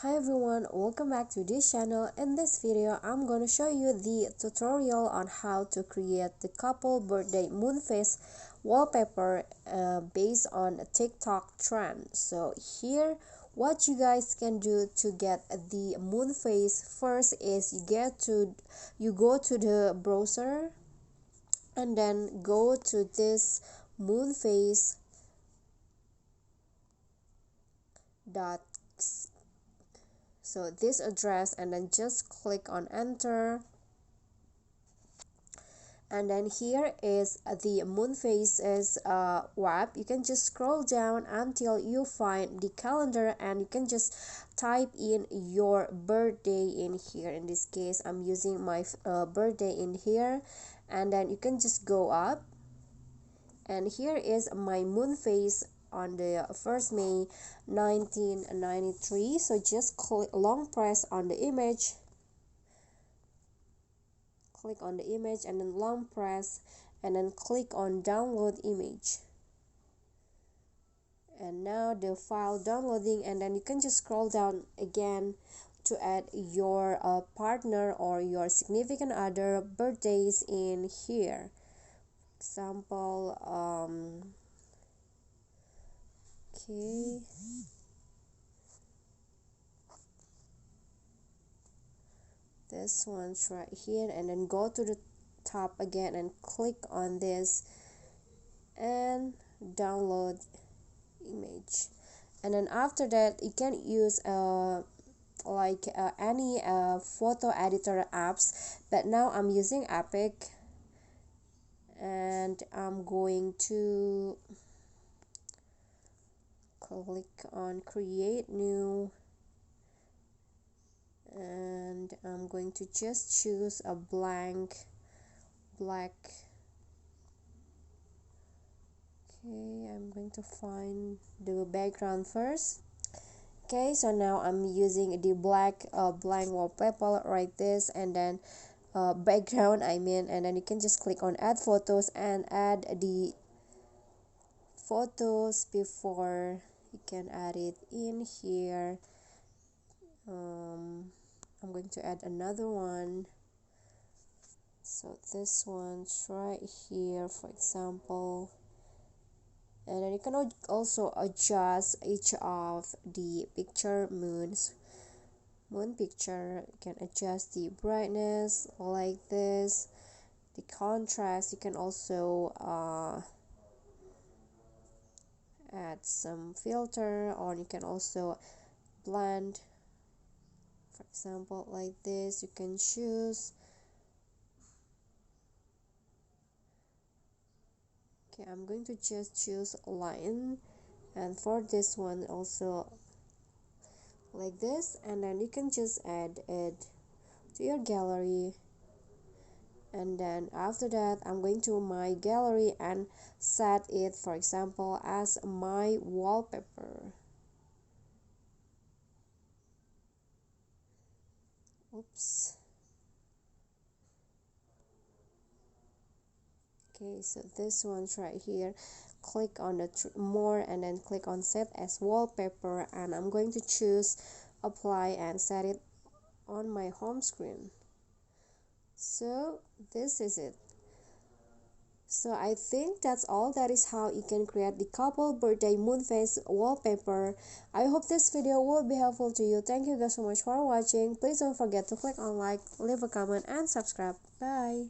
Hi everyone, welcome back to this channel. In this video, I'm going to show you the tutorial on how to create the couple birthday moonphase wallpaper based on a TikTok trend. So here, what you guys can do to get the moonphase first is you go to the browser and then go to this moonphase dot so this address, and then just click on enter, and then here is the moonphase's web. You can just scroll down until you find the calendar, and you can just type in your birthday in here. In this case, I'm using my birthday in here, and then you can just go up, and here is my moonphase on the 1st May 1993. So just long press on the image, click on the image, and then long press, and then click on download image. And now the file downloading, and then you can just scroll down again to add your partner or your significant other birthdays in here. Example, okay, this one's right here, and then go to the top again and click on this and download image. And then after that, you can use any photo editor apps, but now I'm using Epic, and I'm going to click on create new, and I'm going to just choose a black. Okay, I'm going to find the background first. Okay, so now I'm using the blank wallpaper like this, and then background and then you can just click on add photos and add the photos before you can add it in here. I'm going to add another one, so this one's right here, for example. And then you can also adjust each of the moon picture. You can adjust the brightness like this, the contrast. You can also add some filter, or you can also blend, for example, like this. You can choose. Okay, I'm going to just choose line, and for this one also like this, and then you can just add it to your gallery. And then after that, I'm going to my gallery and set it, for example, as my wallpaper. Oops. Okay, so this one's right here. Click on the more, and then click on set as wallpaper, and I'm going to choose apply and set it on my home screen. So this is it. So I think that's all. That is how you can create the couple birthday moonphase wallpaper. I hope this video will be helpful to you. Thank you guys so much for watching. Please don't forget to click on like, leave a comment, and subscribe. Bye.